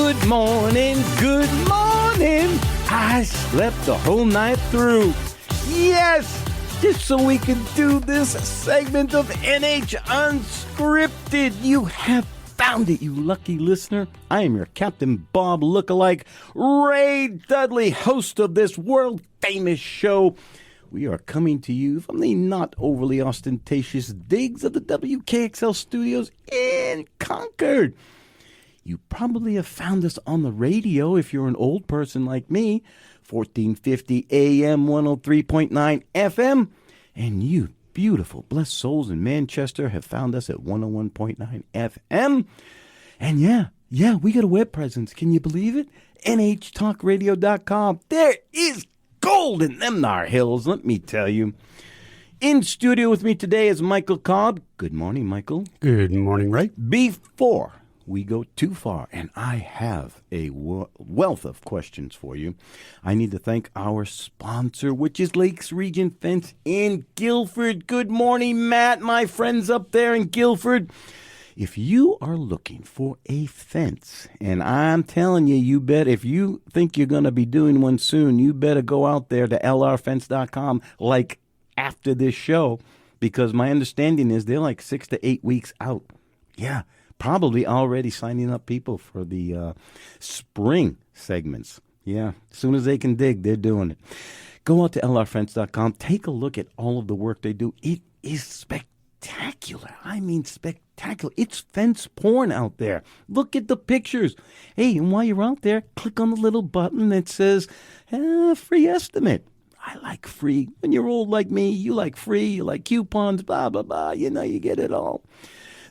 Good morning, good morning. I slept the whole night through. Yes, just so we can do this segment of NH Unscripted. You have found it, you lucky listener. I am your Captain Bob lookalike, Ray Dudley, host of this world-famous show. We are coming to you from the not overly ostentatious digs of the WKXL studios in Concord. You probably have found us on the radio if you're an old person like me, 1450 AM, 103.9 FM. And you beautiful, blessed souls in Manchester have found us at 101.9 FM. And yeah, we got a web presence. Can you believe it? NHTalkRadio.com. There is gold in them thar hills, let me tell you. In studio with me today is Michael Cobb. Good morning, Michael. Good morning, Ray. Before we go too far, and I have a wealth of questions for you, I need to thank our sponsor, which is Lakes Region Fence in Guilford. Good morning, Matt, my friends up there in Guilford. If you are looking for a fence, and I'm telling you, you bet if you think you're going to be doing one soon, you better go out there to lrfence.com like after this show, because my understanding is they're like 6 to 8 weeks out. Yeah, probably already signing up people for the spring segments. Yeah, as soon as they can dig, they're doing it. Go out to lrfence.com. Take a look at all of the work they do. It is spectacular. I mean spectacular. It's fence porn out there. Look at the pictures. Hey, and while you're out there, click on the little button that says free estimate. I like free. When you're old like me, you like free, you like coupons, blah, blah, blah. You know, you get it all.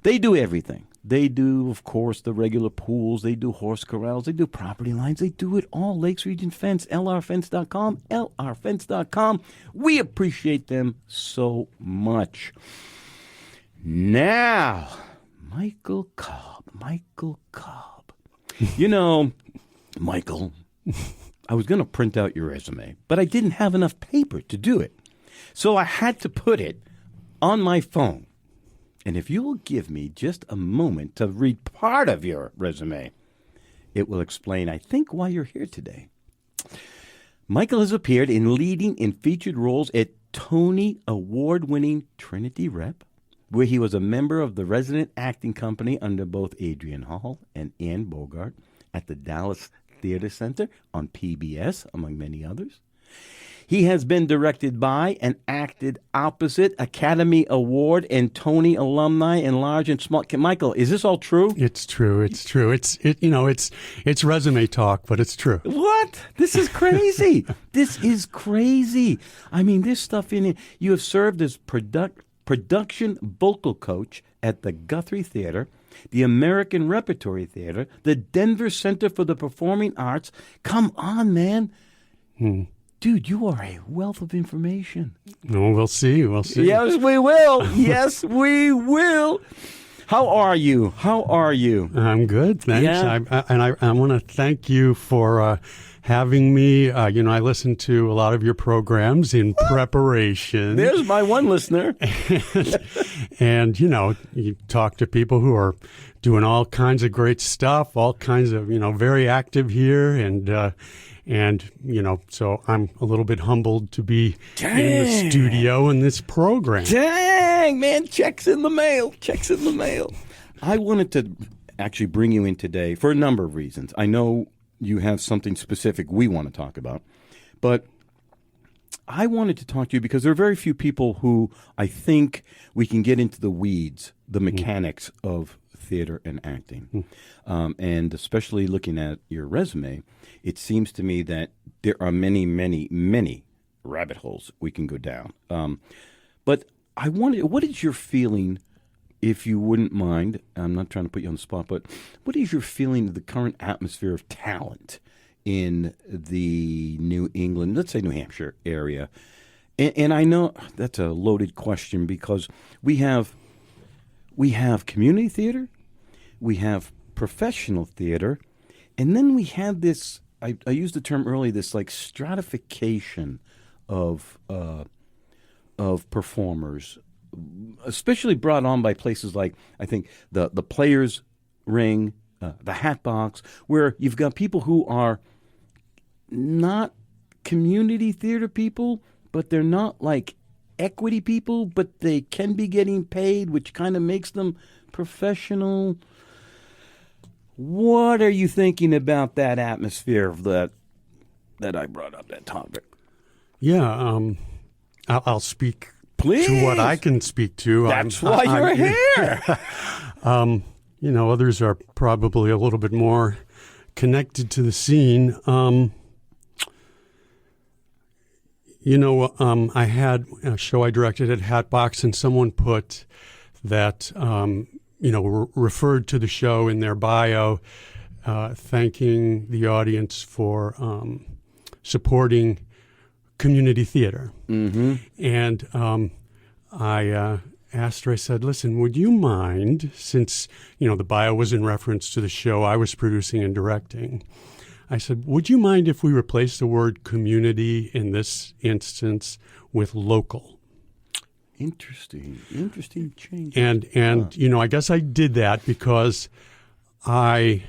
They do everything. They do, of course, the regular pools. They do horse corrals. They do property lines. They do it all. Lakes Region Fence, lrfence.com, lrfence.com. We appreciate them so much. Now, Michael Cobb. You know, Michael, I was going to print out your resume, but I didn't have enough paper to do it. So I had to put it on my phone. And if you will give me just a moment to read part of your resume, it will explain, I think, why you're here today. Michael has appeared in leading and featured roles at Tony Award-winning Trinity Rep, where he was a member of the resident acting company under both Adrian Hall and Ann Bogart at the Dallas Theater Center on PBS, among many others. He has been directed by and acted opposite Academy Award and Tony alumni in large and small. Michael, is this all true? It's true. It's resume talk, but it's true. What? This is crazy. This is crazy. I mean, there's stuff in it. You have served as production vocal coach at the Guthrie Theater, the American Repertory Theater, the Denver Center for the Performing Arts. Come on, man. Dude, you are a wealth of information. No, we'll see. Yes, we will. Yes, we will. How are you? I'm good, thanks. Yeah. I want to thank you for having me. I listen to a lot of your programs in preparation. There's my one listener. And, you talk to people who are doing all kinds of great stuff, all kinds of, very active here. And, so I'm a little bit humbled to be in the studio in this program. Dang, man, checks in the mail. I wanted to actually bring you in today for a number of reasons. I know you have something specific we want to talk about, but I wanted to talk to you because there are very few people who I think we can get into the weeds, the mechanics of theater and acting. And especially looking at your resume, it seems to me that there are many, many, many rabbit holes we can go down. But I wanted, what is your feeling, if you wouldn't mind, I'm not trying to put you on the spot, but what is your feeling of the current atmosphere of talent in the New England, let's say New Hampshire area? And I know that's a loaded question because we have community theater, we have professional theater, and then we have this, I used the term earlier, this like stratification of performers, especially brought on by places like, I think, the Players Ring, the Hat Box, where you've got people who are not community theater people, but they're not like equity people, but they can be getting paid, which kind of makes them professional. What are you thinking about that atmosphere of that I brought up, that topic? Yeah, I'll speak Please. to what I can speak to. That's why you're here. Others are probably a little bit more connected to the scene. I had a show I directed at Hatbox, and someone put that, referred to the show in their bio, thanking the audience for supporting community theater. Mm-hmm. And I asked her, I said, listen, would you mind, since, the bio was in reference to the show I was producing and directing, I said, would you mind if we replace the word community in this instance with local? Interesting change. And I guess I did that because I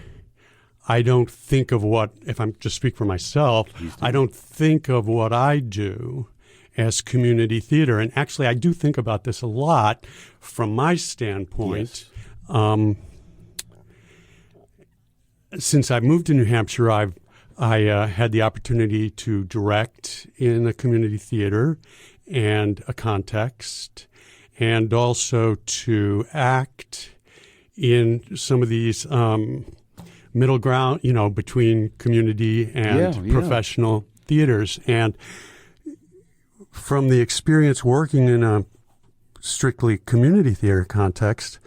don't think of what, if I'm just speak for myself, I don't think of what I do as community theater. And actually, I do think about this a lot from my standpoint. Yes. Since I moved to New Hampshire, I had the opportunity to direct in a community theater and a context, and also to act in some of these middle ground, between community and professional theaters. And from the experience working in a strictly community theater context,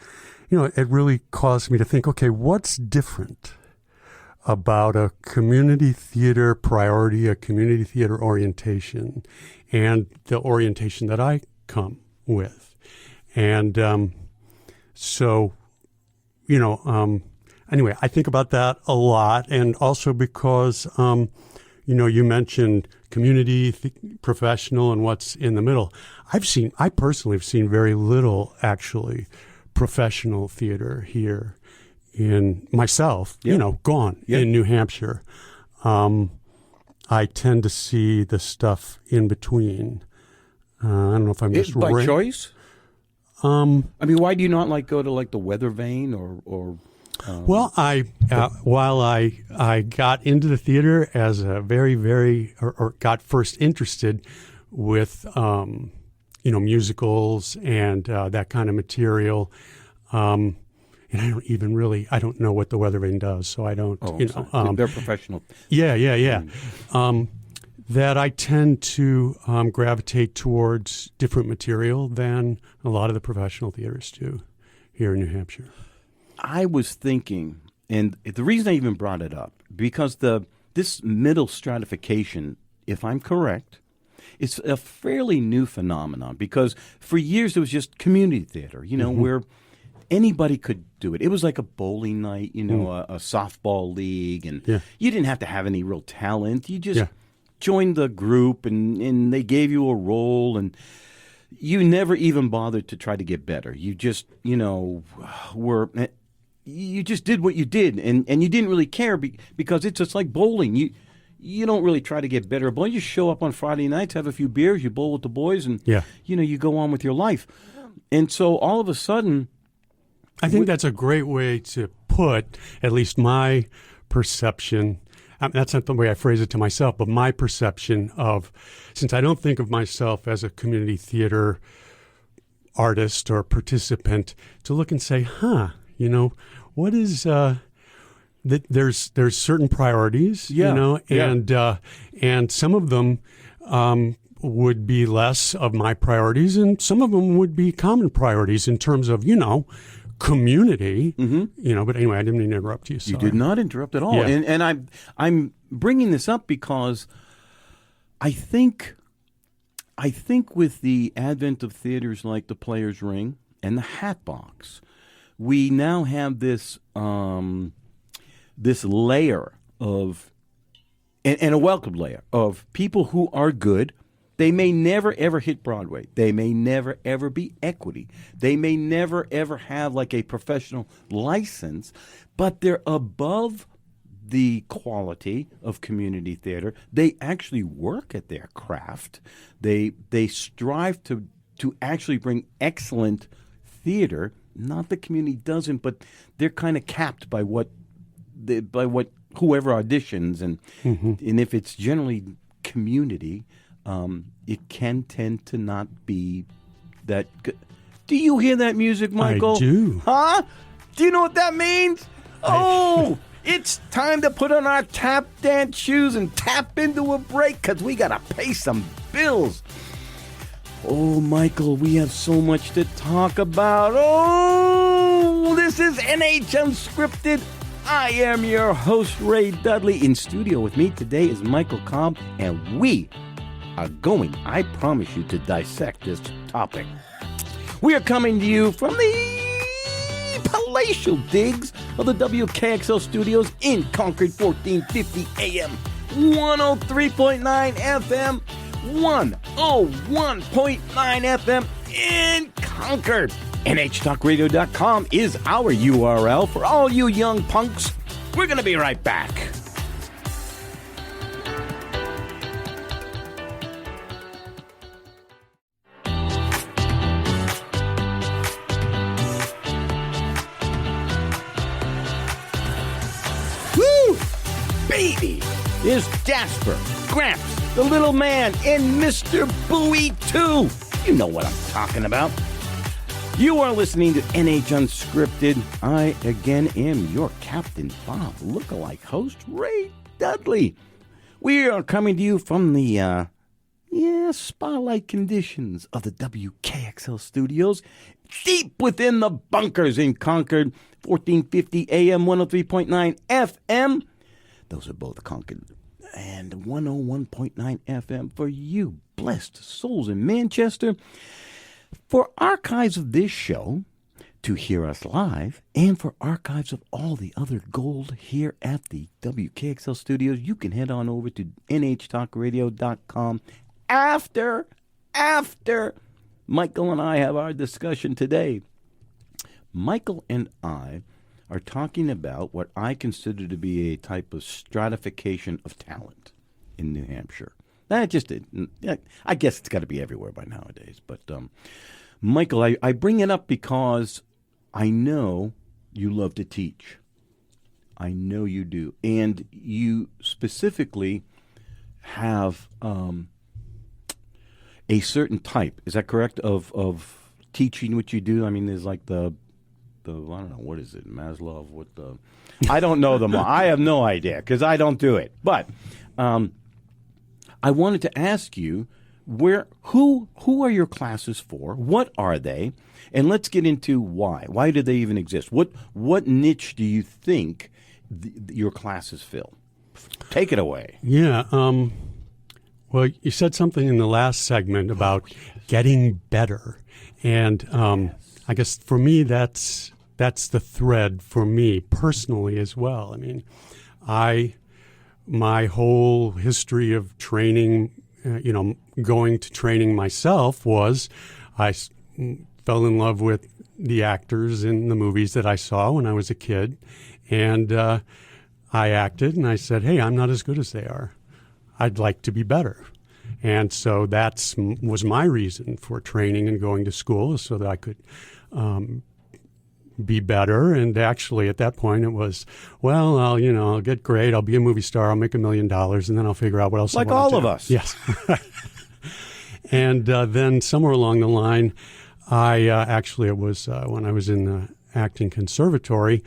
it really caused me to think, okay, what's different about a community theater priority, a community theater orientation, and the orientation that I come with. And anyway, I think about that a lot, and also because, you mentioned community, professional, and what's in the middle. I personally have seen very little, actually, professional theater here in myself, gone in New Hampshire. I tend to see the stuff in between. I don't know if I'm just by choice. Why do you not go to the Weather Vane or? Well, while I got into the theater as a very or got first interested with musicals and that kind of material. And I don't know what the Weather Vane does, so I don't, they're professional. Yeah. That I tend to gravitate towards different material than a lot of the professional theaters do here in New Hampshire. I was thinking, and the reason I even brought it up, because this middle stratification, if I'm correct, it's a fairly new phenomenon, because for years it was just community theater, where anybody could do it. It was like a bowling night, a softball league, and you didn't have to have any real talent. You just joined the group, and they gave you a role, and you never even bothered to try to get better. You just, you just did what you did, and you didn't really care because it's just like bowling. You don't really try to get better. But you show up on Friday nights, have a few beers, you bowl with the boys, and you go on with your life. And so all of a sudden, I think that's a great way to put at least my perception. That's not the way I phrase it to myself, but my perception of, since I don't think of myself as a community theater artist or participant, to look and say, what is there's certain priorities, and some of them would be less of my priorities, and some of them would be common priorities in terms of community. But anyway, I didn't mean to interrupt you. Sorry. You did not interrupt at all. Yeah. And I'm bringing this up because I think with the advent of theaters like the Players Ring and the Hat Box, we now have this this layer of, and a welcome layer of people who are good, They may never, ever hit Broadway. They may never, ever be equity. They may never, ever have like a professional license, but they're above the quality of community theater. They actually work at their craft. They strive to actually bring excellent theater. Not the community doesn't, but they're kind of capped by what whoever auditions, and if it's generally community, it can tend to not be that good. Do you hear that music, Michael? I do. Huh? Do you know what that means? Oh, it's time to put on our tap dance shoes and tap into a break because we got to pay some bills. Oh, Michael, we have so much to talk about. Oh, this is NH Unscripted. I am your host, Ray Dudley. In studio with me today is Michael Cobb, and we are going, I promise you, to dissect this topic. We are coming to you from the palatial digs of the WKXL studios in Concord, 1450 AM, 103.9 FM, 101.9 FM in Concord. NHTalkRadio.com is our URL for all you young punks. We're going to be right back. Woo! Baby! There's Jasper, Gramps, the little man, and Mr. Bowie, too. You know what I'm talking about. You are listening to NH Unscripted. I, again, am your Captain Bob lookalike host, Ray Dudley. We are coming to you from the, spotlight conditions of the WKXL studios, deep within the bunkers in Concord, 1450 AM, 103.9 FM. Those are both Concord. And 101.9 FM for you blessed souls in Manchester. For archives of this show, to hear us live, and for archives of all the other gold here at the WKXL studios, you can head on over to NHTalkRadio.com after Michael and I have our discussion today. Michael and I are talking about what I consider to be a type of stratification of talent in New Hampshire. I guess it's got to be everywhere by nowadays. But, Michael, I bring it up because I know you love to teach. I know you do. And you specifically have a certain type, is that correct, of teaching what you do? I mean, there's like the I don't know, what is it, Maslow? I don't know them all. I have no idea because I don't do it. But I wanted to ask you, who are your classes for? What are they? And let's get into why. Why do they even exist? What niche do you think your classes fill? Take it away. Yeah. Well, you said something in the last segment about getting better, and I guess for me that's the thread for me personally as well. I mean, my whole history of training, going to training myself was I fell in love with the actors in the movies that I saw when I was a kid. And I acted and I said, hey, I'm not as good as they are. I'd like to be better. And so that was my reason for training and going to school, is so that I could be better. And actually at that point it was, well, I'll get great. I'll be a movie star. I'll make $1 million, and then I'll figure out what else I want to do. Like all of us. Yes. And then somewhere along the line, it was when I was in the acting conservatory,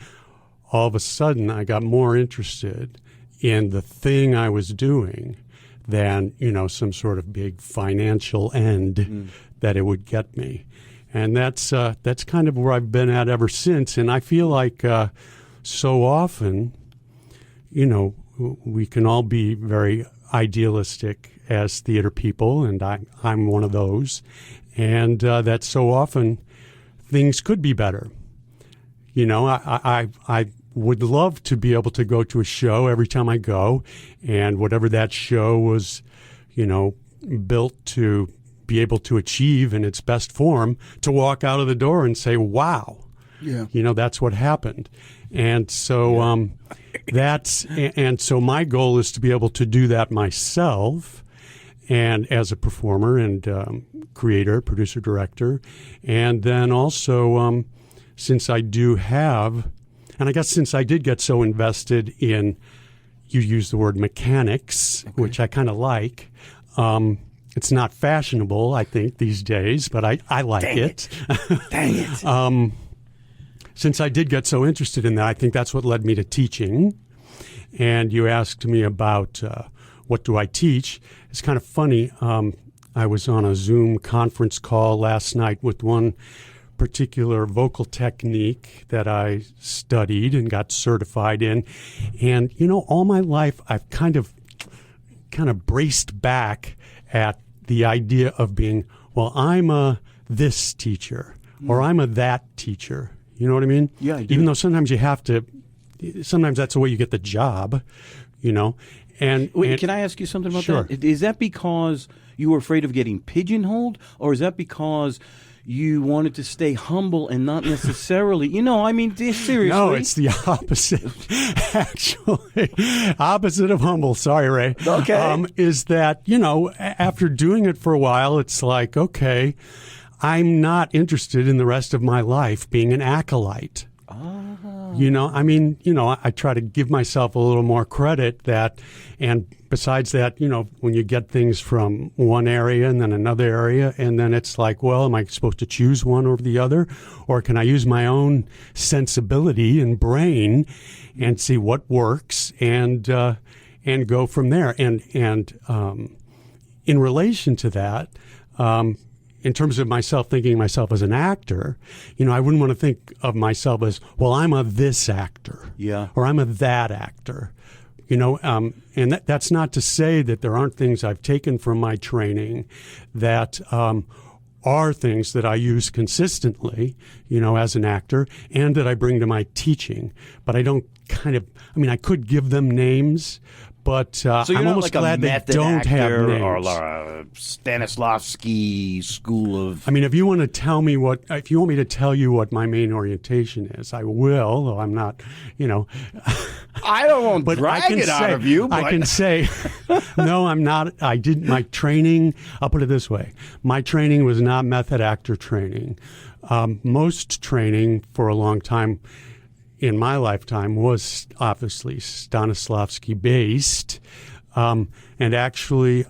all of a sudden I got more interested in the thing I was doing than, some sort of big financial end that it would get me. And that's kind of where I've been at ever since. And I feel like so often, we can all be very idealistic as theater people, and I'm one of those. And that so often things could be better. I would love to be able to go to a show every time I go, and whatever that show was, built to be able to achieve in its best form, to walk out of the door and say, wow, that's what happened. And so so my goal is to be able to do that myself, and as a performer and creator, producer, director. And then also, since I do have, and I guess since I did get so invested in, you use the word mechanics, which I kind of like. It's not fashionable, I think, these days, but I like it. Dang it. Since I did get so interested in that, I think that's what led me to teaching. And you asked me about what do I teach. It's kind of funny. I was on a Zoom conference call last night with one particular vocal technique that I studied and got certified in. And, all my life I've kind of braced back at the idea of being, well, I'm a this teacher or I'm a that teacher. You know what I mean? Yeah, I do. Even though sometimes sometimes that's the way you get the job, And wait, can I ask you something about sure. that? Is that because you were afraid of getting pigeonholed, or is that because you wanted to stay humble and not necessarily, seriously? No, it's the opposite, actually. Opposite of humble. Sorry, Ray. Okay. Is that, after doing it for a while, it's like, okay, I'm not interested in the rest of my life being an acolyte. I try to give myself a little more credit and besides that, when you get things from one area and then another area, and then it's like, well, am I supposed to choose one over the other? Or can I use my own sensibility and brain and see what works and go from there? And in relation to that, in terms of myself thinking of myself as an actor, I wouldn't want to think of myself as, well, I'm a this actor, or I'm a that actor, and that's not to say that there aren't things I've taken from my training that are things that I use consistently, as an actor, and that I bring to my teaching. But I don't I could give them names, but so I'm almost like glad they don't have names. Or Stanislavski School of... if you want me to tell you what my main orientation is, I will, though I'm not, I don't want to drag it out of you. But... I can say, no, I'm not. I did my training. I'll put it this way. My training was not method actor training. Most training for a long time in my lifetime was obviously Stanislavski based, and actually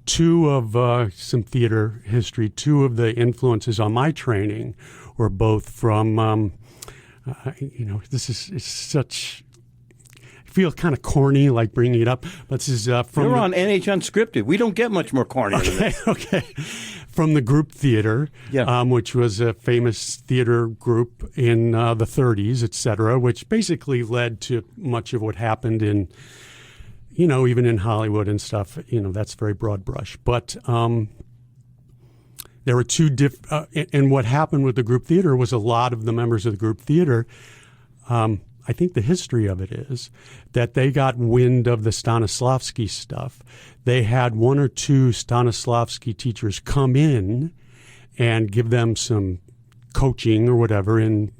two of some theater history, two of the influences on my training were both from, this is such, I feel kind of corny like bringing it up, but this is from... You're on NH Unscripted. We don't get much more corny than this. Okay. From the group theater, which was a famous theater group in the 30s, et cetera, which basically led to much of what happened in, even in Hollywood and stuff. That's very broad brush. But there were two and what happened with the group theater was a lot of the members of the group theater, I think the history of it is that they got wind of the Stanislavski stuff. They had one or two Stanislavski teachers come in and give them some coaching or whatever in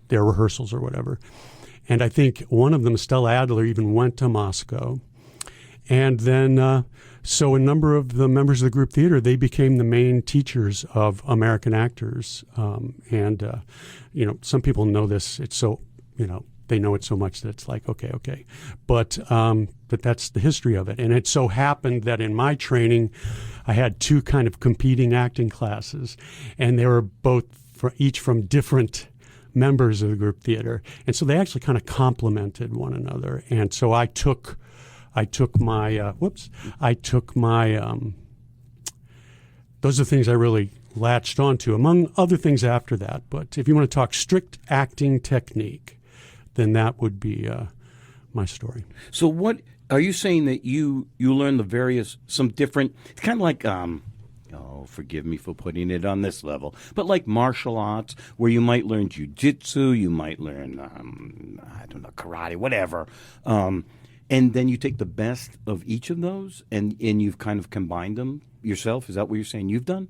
their rehearsals or whatever. And I think one of them, Stella Adler, even went to Moscow. And then, so a number of the members of the group theater, they became the main teachers of American actors. Some people know this. It's so, they know it so much that it's like, okay. But that's the history of it. And it so happened that in my training, I had two kind of competing acting classes, and they were both each from different members of the group theater. And so they actually kind of complemented one another. And so I took my, those are things I really latched onto, among other things after that. But if you want to talk strict acting technique, then that would be my story. So what are you saying that you learn some different, it's kind of like, forgive me for putting it on this level, but like martial arts where you might learn jiu-jitsu, you might learn, karate, whatever. And then you take the best of each of those, and you've kind of combined them yourself. Is that what you're saying you've done?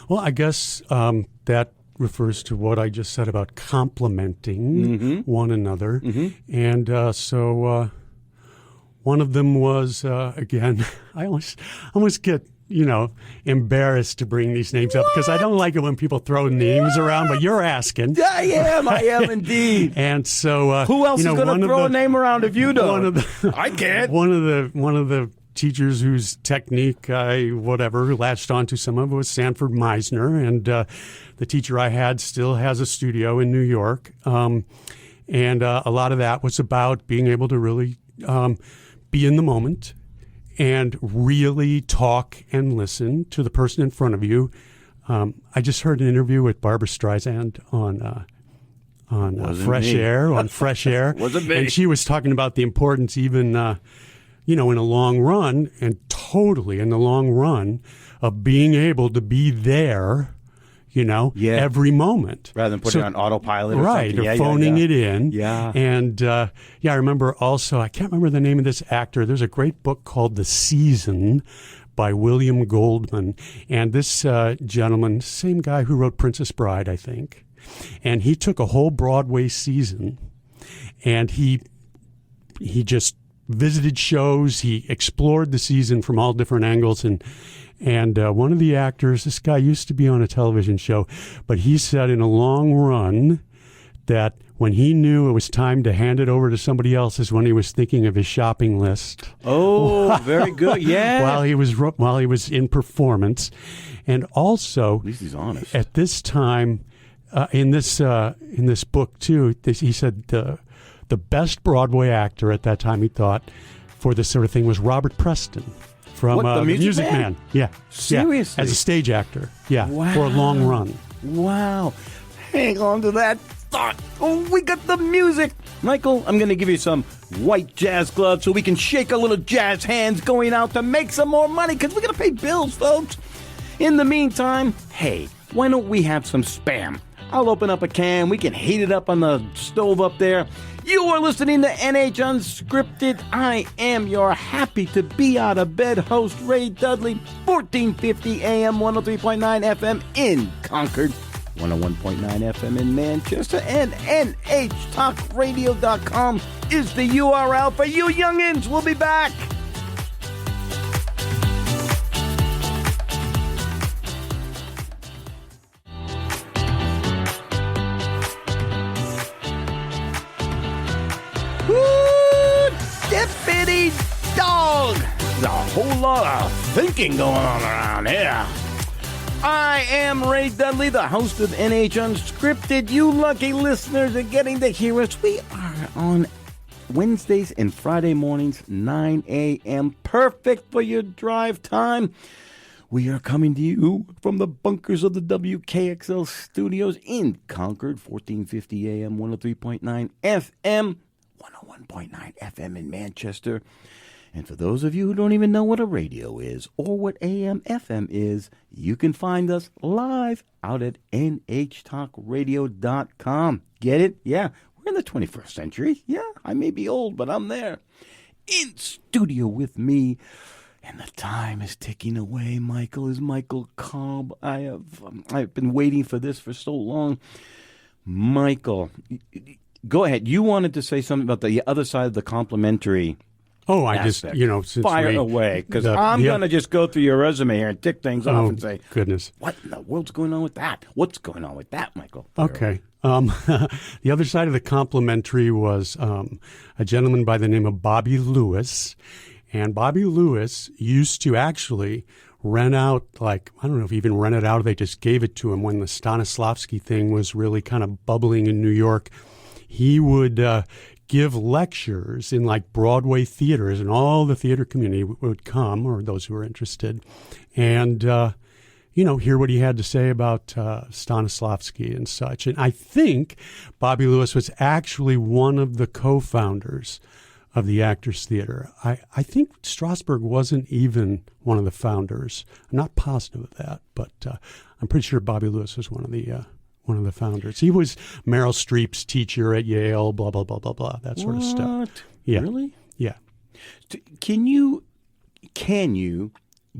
Well, I guess that refers to what I just said about complementing one another. And so one of them was, again, I almost get, embarrassed to bring these names up because I don't like it when people throw names around, but you're asking. I am indeed. And so who else is going to throw a name around if you don't? I can't. One of the teachers whose technique I latched onto some of it was Sanford Meisner, and the teacher I had still has a studio in New York, and a lot of that was about being able to really be in the moment and really talk and listen to the person in front of you. I just heard an interview with Barbra Streisand on Fresh Air. Wasn't me. And she was talking about the importance even, in a long run, and totally in the long run, of being able to be there, every moment. Rather than putting it on autopilot or right, something. Or phoning it in. Yeah. And, I remember also, I can't remember the name of this actor. There's a great book called The Season by William Goldman. And this gentleman, same guy who wrote Princess Bride, I think. And he took a whole Broadway season, and he just visited shows. He explored the season from all different angles, and one of the actors, this guy used to be on a television show, but he said in a long run that when he knew it was time to hand it over to somebody else is when he was thinking of his shopping list. Oh, very good. Yeah. while he was in performance, and also at least he's honest. At this time, in this book too, he said the best Broadway actor at that time, he thought, for this sort of thing was Robert Preston from the Music Man? Yeah. Seriously? Yeah. As a stage actor. Yeah. Wow. For a long run. Wow. Hang on to that thought. Oh, we got the music. Michael, I'm going to give you some white jazz gloves so we can shake a little jazz hands going out to make some more money because we're going to pay bills, folks. In the meantime, hey, why don't we have some Spam? I'll open up a can. We can heat it up on the stove up there. You are listening to NH Unscripted. I am your happy to be out of bed host, Ray Dudley, 1450 AM, 103.9 FM in Concord, 101.9 FM in Manchester, and NHTalkRadio.com is the URL for you youngins. We'll be back. Dippity dog! There's a whole lot of thinking going on around here. I am Ray Dudley, the host of NH Unscripted. You lucky listeners are getting to hear us. We are on Wednesdays and Friday mornings, 9 a.m. Perfect for your drive time. We are coming to you from the bunkers of the WKXL studios in Concord, 1450 AM, 103.9 FM. 101.9 FM in Manchester. And for those of you who don't even know what a radio is or what AM FM is, you can find us live out at nhtalkradio.com. Get it? Yeah, we're in the 21st century. Yeah, I may be old, but I'm there. In studio with me, and the time is ticking away. Michael is Michael Cobb. I've been waiting for this for so long. Michael, go ahead. You wanted to say something about the other side of the complimentary. Oh, I aspect. just, since fire away, because I'm going to just go through your resume here and tick things off and say, goodness, what in the world's going on with that? What's going on with that, Michael? Okay. The other side of the complimentary was a gentleman by the name of Bobby Lewis. And Bobby Lewis used to actually rent out, I don't know if he even rented out or they just gave it to him when the Stanislavski thing was really kind of bubbling in New York. He would give lectures in Broadway theaters, and all the theater community would come, or those who were interested, and hear what he had to say about Stanislavski and such. And I think Bobby Lewis was actually one of the co-founders of the Actors Theater. I think Strasberg wasn't even one of the founders. I'm not positive of that, but I'm pretty sure Bobby Lewis was one of the founders. He was Meryl Streep's teacher at Yale, blah, blah, blah, blah, blah, that sort of stuff. What? Yeah. Really? Yeah. Can you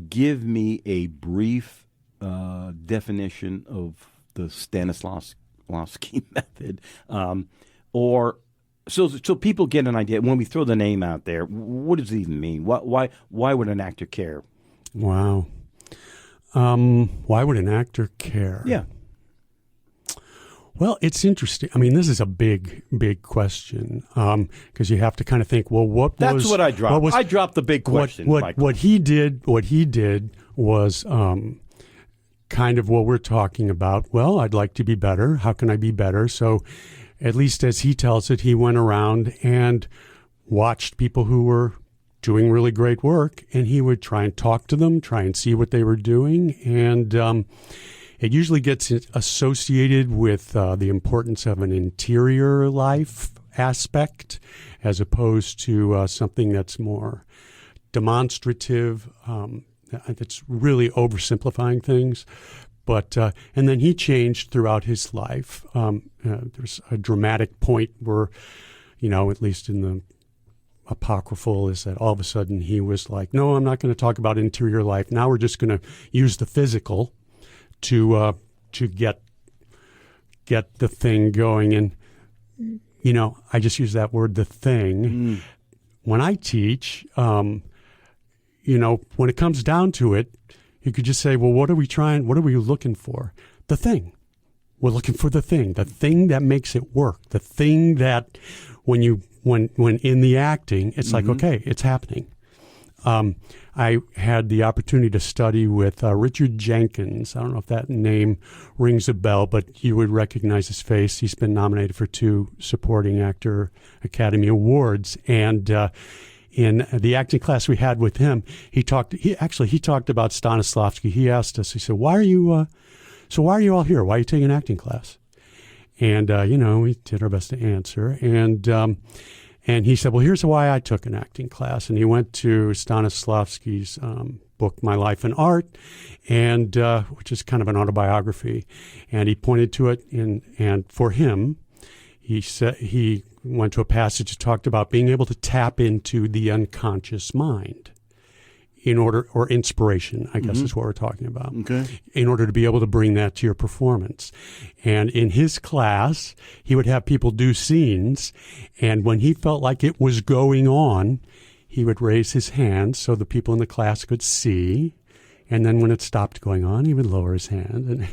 give me a brief definition of the Stanislavski method, or so people get an idea when we throw the name out there? What does it even mean? Why would an actor care? Wow. Why would an actor care? Yeah. Well, it's interesting. I mean, this is a big, big question because you have to kind of think, well, That's what I dropped. I dropped the big question. What he did was kind of what we're talking about. Well, I'd like to be better. How can I be better? So, at least as he tells it, he went around and watched people who were doing really great work, and he would try and talk to them, try and see what they were doing, and it usually gets associated with the importance of an interior life aspect as opposed to something that's more demonstrative, that's really oversimplifying things. But and then he changed throughout his life. There's a dramatic point where, at least in the apocryphal, is that all of a sudden he was like, no, I'm not going to talk about interior life. Now we're just going to use the physical to get the thing going. And I just use that word, the thing. When I teach, when it comes down to it, you could just say, well, what are we looking for? The thing. We're looking for the thing that makes it work, the thing that when in the acting, it's like, okay, it's happening. I had the opportunity to study with Richard Jenkins. I don't know if that name rings a bell, but you would recognize his face. He's been nominated for 2 Supporting Actor Academy Awards. And in the acting class we had with him, he talked about Stanislavski. He asked us, he said, why are you all here? Why are you taking an acting class? And, we did our best to answer. And he said, well, here's why I took an acting class. And he went to Stanislavski's book, My Life in Art, and which is kind of an autobiography. And he pointed to it, and for him, he said he went to a passage that talked about being able to tap into the unconscious mind or inspiration, I guess is what we're talking about, in order to be able to bring that to your performance. And in his class, he would have people do scenes, and when he felt like it was going on, he would raise his hand so the people in the class could see, and then when it stopped going on, he would lower his hand. And,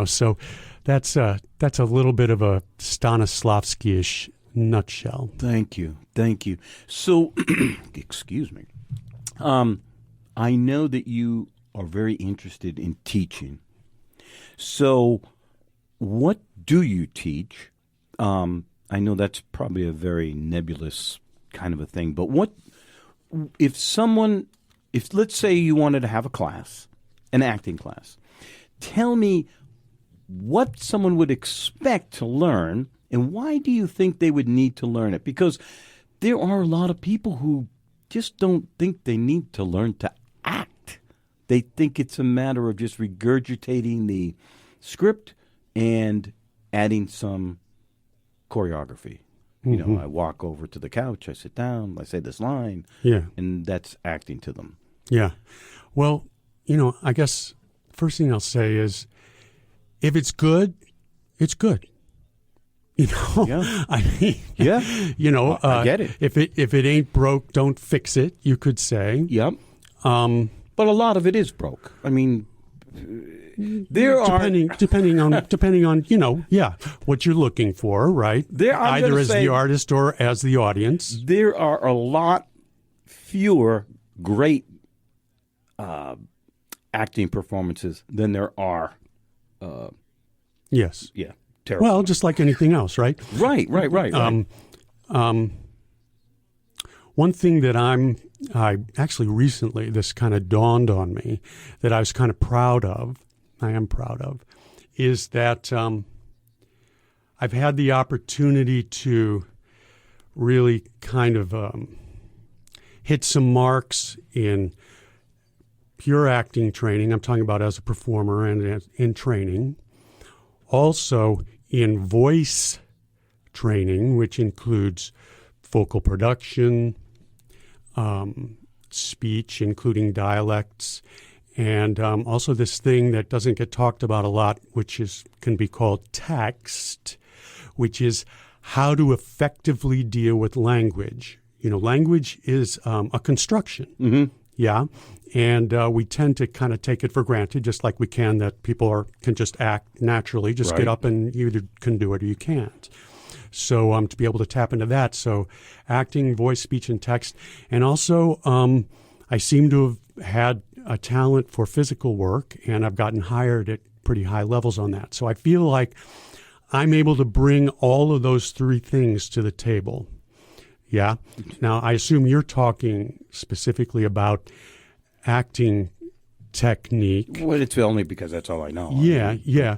so that's a little bit of a Stanislavski-ish nutshell. Thank you. So, excuse me. I know that you are very interested in teaching. So what do you teach? I know that's probably a very nebulous kind of a thing, but if let's say you wanted to have a class, an acting class, tell me what someone would expect to learn, and why do you think they would need to learn it? Because there are a lot of people who just don't think they need to learn to act. They think it's a matter of just regurgitating the script and adding some choreography. I walk over to the couch, I sit down, I say this line, and that's acting to them. Yeah. Well, I guess first thing I'll say is if it's good, it's good. Yeah. I mean, I get it. If it ain't broke, don't fix it, you could say. Yep. But a lot of it is broke. I mean, depending on what you're looking for, right? Either as the artist or as the audience. There are a lot fewer great acting performances than there are. Yes. Yeah. Terrible. Well, just like anything else, right? Right. One thing that I actually recently, this kind of dawned on me that I was kind of I am proud of, is that I've had the opportunity to really kind of hit some marks in pure acting training. I'm talking about as a performer and in training. Also in voice training, which includes vocal production, speech, including dialects, and also this thing that doesn't get talked about a lot, which can be called text, which is how to effectively deal with language. Language is a construction. Mm-hmm. Yeah. And we tend to kind of take it for granted, just like we can that people can just act naturally, just get up and you either can do it or you can't. So to be able to tap into that. So acting, voice, speech, and text. And also I seem to have had a talent for physical work, and I've gotten hired at pretty high levels on that. So I feel like I'm able to bring all of those three things to the table. Yeah. Now, I assume you're talking specifically about acting technique. Well, it's only because that's all I know. Yeah, yeah.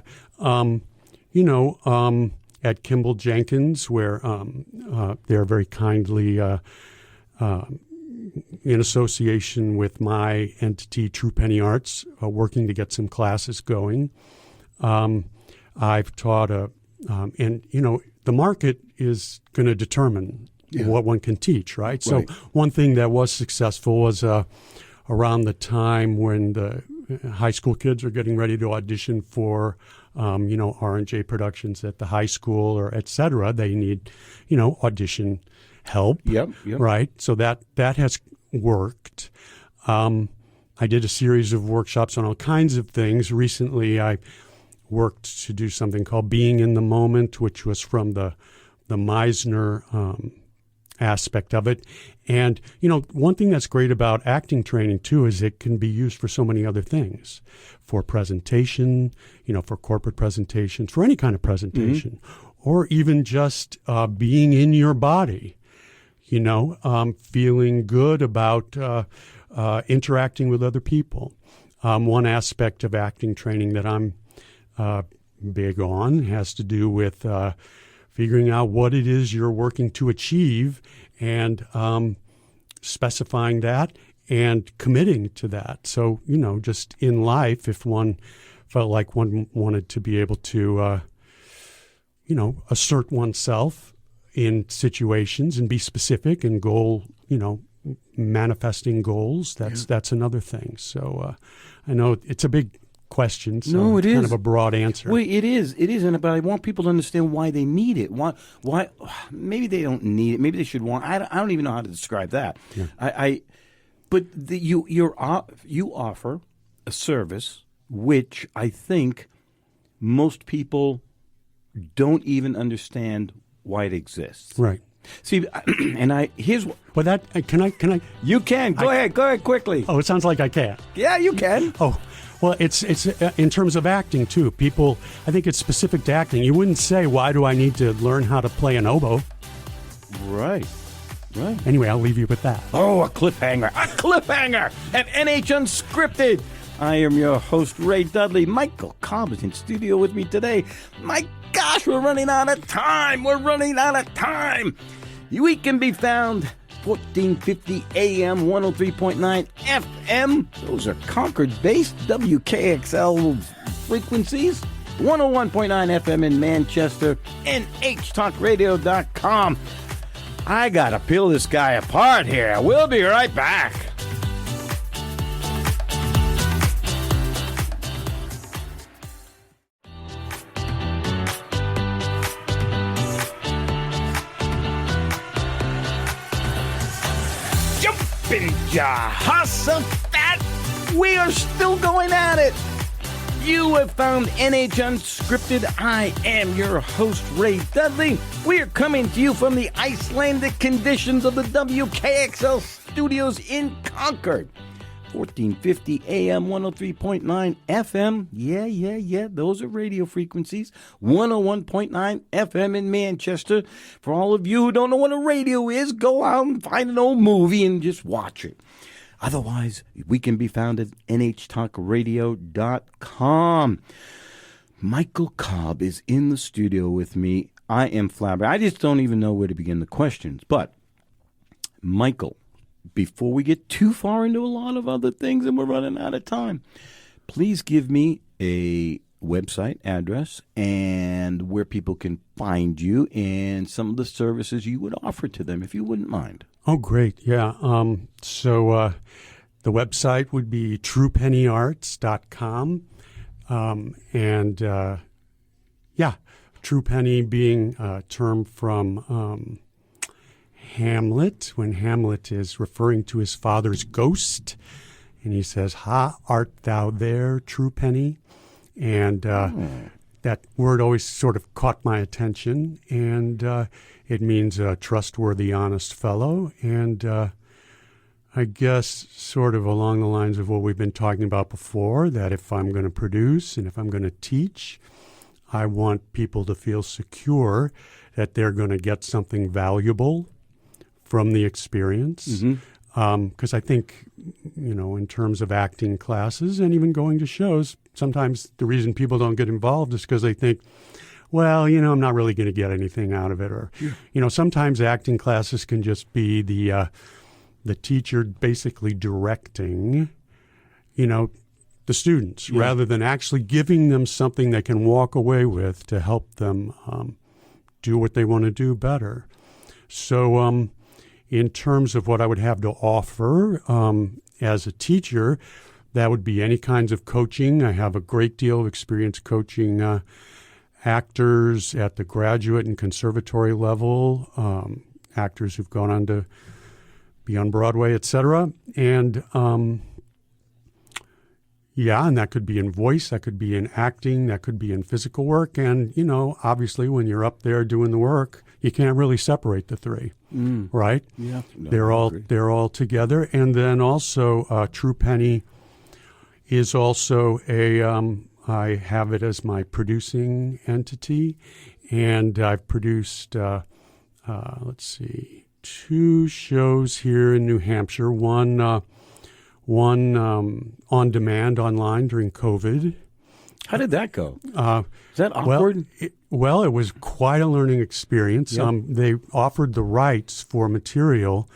At Kimball Jenkins, where they're very kindly in association with my entity, True Penny Arts, working to get some classes going. I've taught the market is going to determine what one can teach, right? So one thing that was successful was around the time when the high school kids are getting ready to audition for, R&J productions at the high school or et cetera. They need, audition help. Yep. Right. So that has worked. I did a series of workshops on all kinds of things. Recently, I worked to do something called Being in the Moment, which was from the Meisner aspect of it. And, one thing that's great about acting training, too, is it can be used for so many other things, for presentation, for corporate presentations, for any kind of presentation, or even just being in your body, feeling good about interacting with other people. One aspect of acting training that I'm big on has to do with figuring out what it is you're working to achieve and specifying that and committing to that. So, just in life, if one felt like one wanted to be able to, assert oneself in situations and be specific and goal, manifesting goals, that's another thing. So I know it's a big question, so no, it it's is kind of a broad answer. Well, it is, but I want people to understand why they need it. Why? Maybe they don't need it. Maybe they should want. I don't even know how to describe that. Yeah. But you offer a service which I think most people don't even understand why it exists. Right. See, and here's what. But that can I? You can go ahead quickly. Oh, it sounds like I can't. Yeah, you can. Oh. Well, it's in terms of acting, too. People, I think it's specific to acting. You wouldn't say, why do I need to learn how to play an oboe? Right. Anyway, I'll leave you with that. Oh, a cliffhanger at NH Unscripted. I am your host, Ray Dudley. Michael Cobb is in studio with me today. My gosh, we're running out of time. We can be found 1450 AM, 103.9 FM. Those are Concord-based WKXL frequencies. 101.9 FM in Manchester. NHTalkRadio.com. I gotta peel this guy apart here. We'll be right back. Hustle that. We are still going at it. You have found NH Unscripted. I am your host, Ray Dudley. We are coming to you from the Icelandic conditions of the WKXL studios in Concord. 1450 AM, 103.9 FM. Yeah. Those are radio frequencies. 101.9 FM in Manchester. For all of you who don't know what a radio is, go out and find an old movie and just watch it. Otherwise, we can be found at nhtalkradio.com. Michael Cobb is in the studio with me. I am flabbergasted. I just don't even know where to begin the questions. But, Michael, before we get too far into a lot of other things and we're running out of time, please give me a website address and where people can find you and some of the services you would offer to them, if you wouldn't mind. Oh, great. Yeah. The website would be truepennyarts.com. True Penny being a term from Hamlet, when Hamlet is referring to his father's ghost. And he says, "Ha, art thou there, true penny?" And that word always sort of caught my attention. And it means a trustworthy, honest fellow. And I guess sort of along the lines of what we've been talking about before, that if I'm going to produce and if I'm going to teach, I want people to feel secure that they're going to get something valuable from the experience. Mm-hmm. Because I think, in terms of acting classes and even going to shows, sometimes the reason people don't get involved is because they think, well, I'm not really going to get anything out of it. Or, sometimes acting classes can just be the teacher basically directing, the students, rather than actually giving them something they can walk away with to help them do what they want to do better. So in terms of what I would have to offer as a teacher, that would be any kinds of coaching. I have a great deal of experience coaching actors at the graduate and conservatory level, actors who've gone on to be on Broadway, et cetera. And and that could be in voice, that could be in acting, that could be in physical work. And, obviously when you're up there doing the work, you can't really separate the three, right? Yeah. No, they're all together. And then also True Penny is also I have it as my producing entity. And I've produced, 2 shows here in New Hampshire, one on demand online during COVID. How did that go? Is that awkward? Well, it was quite a learning experience. Yep. They offered the rights for material,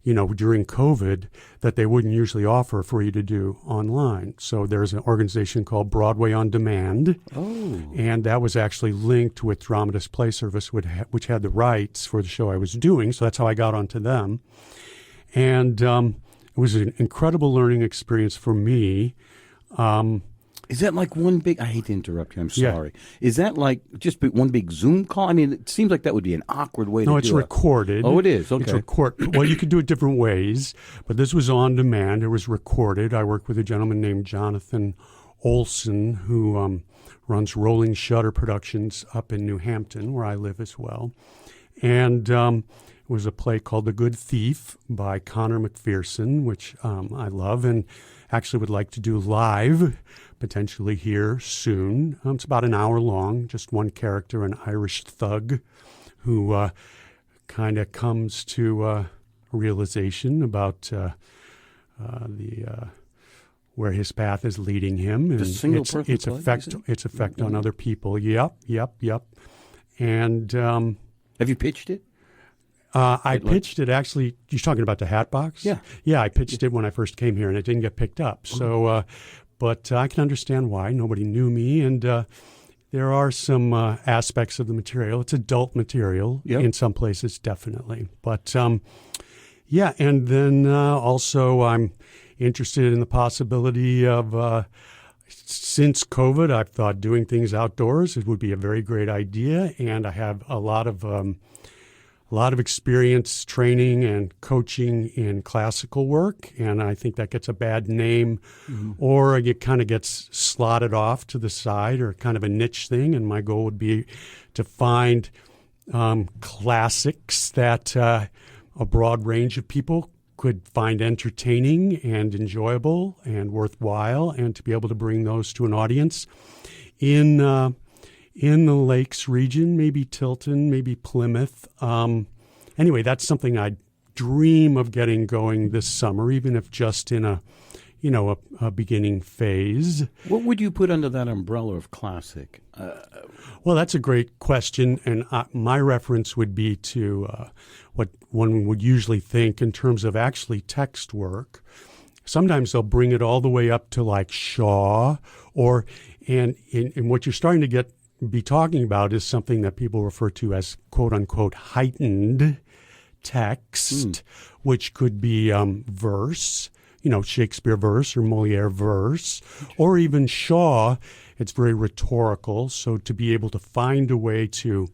during COVID that they wouldn't usually offer for you to do online. So there's an organization called Broadway On Demand. Oh. And that was actually linked with Dramatist Play Service, which had the rights for the show I was doing. So that's how I got onto them. And it was an incredible learning experience for me. Is that like one big, I hate to interrupt you, I'm Yeah. sorry. Is that like just one big Zoom call? I mean, it seems like that would be an awkward way to do it. No, it's recorded. Oh, it is? Okay. It's well, you could do it different ways, but this was on demand. It was recorded. I worked with a gentleman named Jonathan Olson, who runs Rolling Shutter Productions up in New Hampton, where I live as well. And it was a play called The Good Thief by Connor McPherson, which I love and actually would like to do live, potentially here soon. It's about an hour long, just one character, an Irish thug who kind of comes to a realization about where his path is leading him. And its effect on other people. Yep. And have you pitched it? I pitched it, actually. You're talking about the Hatbox? Yeah. Yeah, I pitched it when I first came here, and it didn't get picked up. So, but I can understand why. Nobody knew me, and there are some aspects of the material. It's adult material in some places, definitely. But, and then also I'm interested in the possibility of, since COVID, I've thought doing things outdoors, it would be a very great idea, and I have a lot of experience training and coaching in classical work, and I think that gets a bad name, or it kind of gets slotted off to the side, or kind of a niche thing. And my goal would be to find classics that a broad range of people could find entertaining and enjoyable and worthwhile, and to be able to bring those to an audience in the Lakes region, maybe Tilton, maybe Plymouth. Anyway, that's something I dream of getting going this summer, even if just in a beginning phase. What would you put under that umbrella of classic? Well, that's a great question, and my reference would be to what one would usually think in terms of actually text work. Sometimes they'll bring it all the way up to like Shaw, and what you're starting to be talking about is something that people refer to as quote unquote heightened text, which could be verse, Shakespeare verse or Moliere verse, or even Shaw. It's very rhetorical. So to be able to find a way to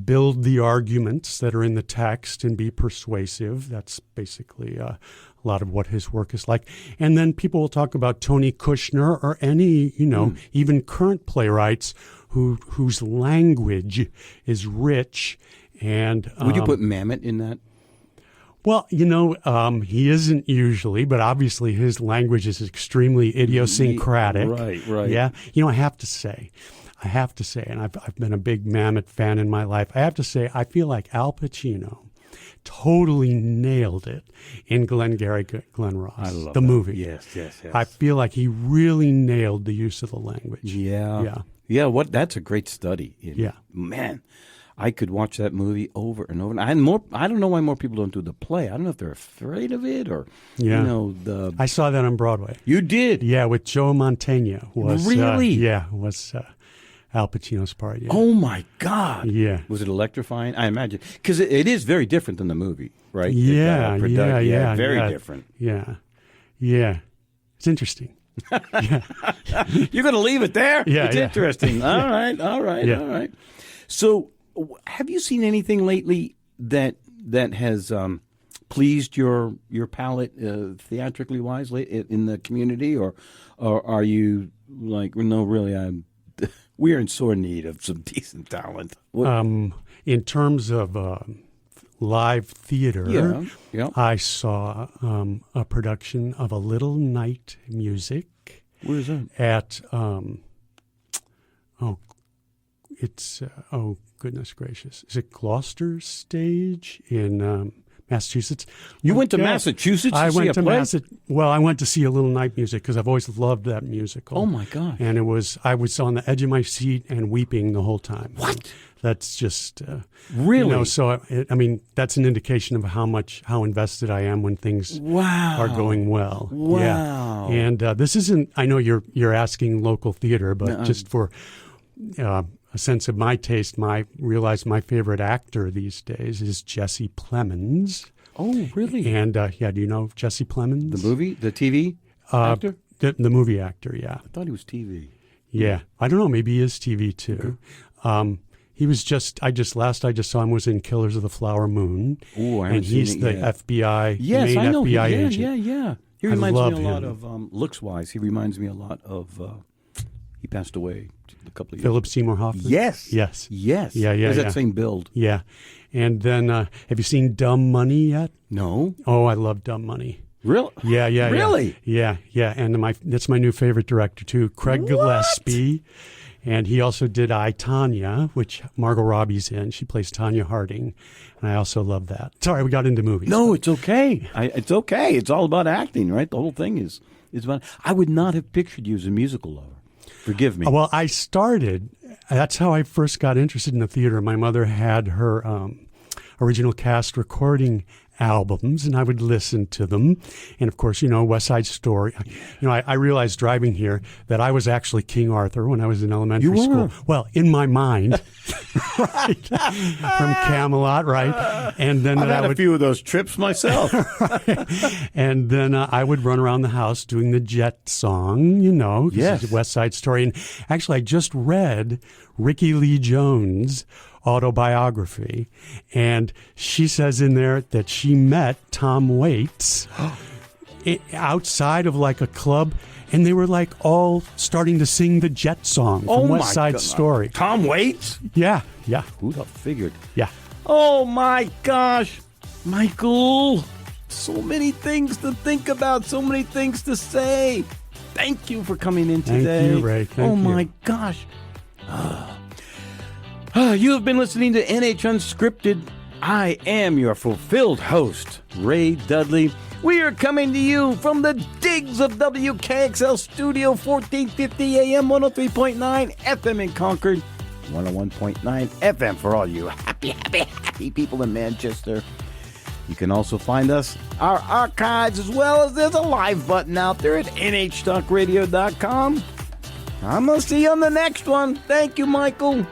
build the arguments that are in the text and be persuasive, that's basically a lot of what his work is like. And then people will talk about Tony Kushner or any, even current playwrights whose language is rich. And would you put Mamet in that? Well, he isn't usually, but obviously his language is extremely idiosyncratic. Right. Yeah. I have to say, and I've been a big Mamet fan in my life. I have to say, I feel like Al Pacino totally nailed it in Glengarry Glen Ross, I love the that. movie. Yes. I feel like he really nailed the use of the language. Yeah. That's a great study. Man, I could watch that movie over and over. I don't know why more people don't do the play. I don't know if they're afraid of it or, I saw that on Broadway. You did? Yeah, with Joe Mantegna. Really? Was Al Pacino's part. Yeah. Oh, my God. Yeah. Was it electrifying? I imagine. Because it is very different than the movie, right? Yeah, Very different. Yeah. It's interesting. You're going to leave it there? Yeah. It's interesting. All right. So, have you seen anything lately that has pleased your palate theatrically wise in the community, or are you like, no, really, we're in sore need of some decent talent? In terms of live theater, I saw a production of A Little Night Music. Where is that? At goodness gracious, is it Gloucester Stage in Massachusetts? You went to Massachusetts? I went to Massachusetts. Well, I went to see A Little Night Music because I've always loved that musical. Oh my God! And I was on the edge of my seat and weeping the whole time. What? That's just really. So that's an indication of how invested I am when things are going well. Wow. Yeah. And this isn't. I know you're asking local theater, but just for a sense of my taste, realize my favorite actor these days is Jesse Plemons. Oh, really? And do you know Jesse Plemons? The movie, the TV actor, the movie actor. Yeah, I thought he was TV. Yeah, I don't know. Maybe he is TV too. Okay. He was I just saw him was in Killers of the Flower Moon. Oh, I and haven't seen he's it the yet. FBI. Yes, I know. FBI agent. Yeah. He reminds me a lot him. of looks-wise. He reminds me a lot of. He passed away a couple of years. Philip Seymour Hoffman. Yes. Yeah. There's that same build. Yeah, and then have you seen Dumb Money yet? No. Oh, I love Dumb Money. Really? Yeah. Really? Yeah. And that's my new favorite director too, Craig Gillespie. And he also did I, Tanya, which Margot Robbie's in. She plays Tanya Harding. And I also love that. Sorry, we got into movies. No, it's okay. It's okay. It's all about acting, right? The whole thing is about... I would not have pictured you as a musical lover. Forgive me. Well, that's how I first got interested in the theater. My mother had her original cast recording albums, and I would listen to them. And of course, West Side Story. I realized driving here that I was actually King Arthur when I was in elementary school. Well, in my mind, right, from Camelot, right? And then I've had a few of those trips myself. Right. And then I would run around the house doing the Jet song, Yes. West Side Story. And actually, I just read Ricky Lee Jones' autobiography, and she says in there that she met Tom Waits outside of like a club, and they were like all starting to sing the Jet song from West Side Story. Tom Waits? Yeah. Who'd have figured? Yeah. Oh my gosh, Michael! So many things to think about, so many things to say. Thank you for coming in today. Thank you, Ray. Thank you. My gosh. You have been listening to NH Unscripted. I am your fulfilled host, Ray Dudley. We are coming to you from the digs of WKXL Studio, 1450 AM, 103.9 FM in Concord, 101.9 FM for all you happy people in Manchester. You can also find us, our archives, as well as there's a live button out there at nhtalkradio.com. I'm going to see you on the next one. Thank you, Michael.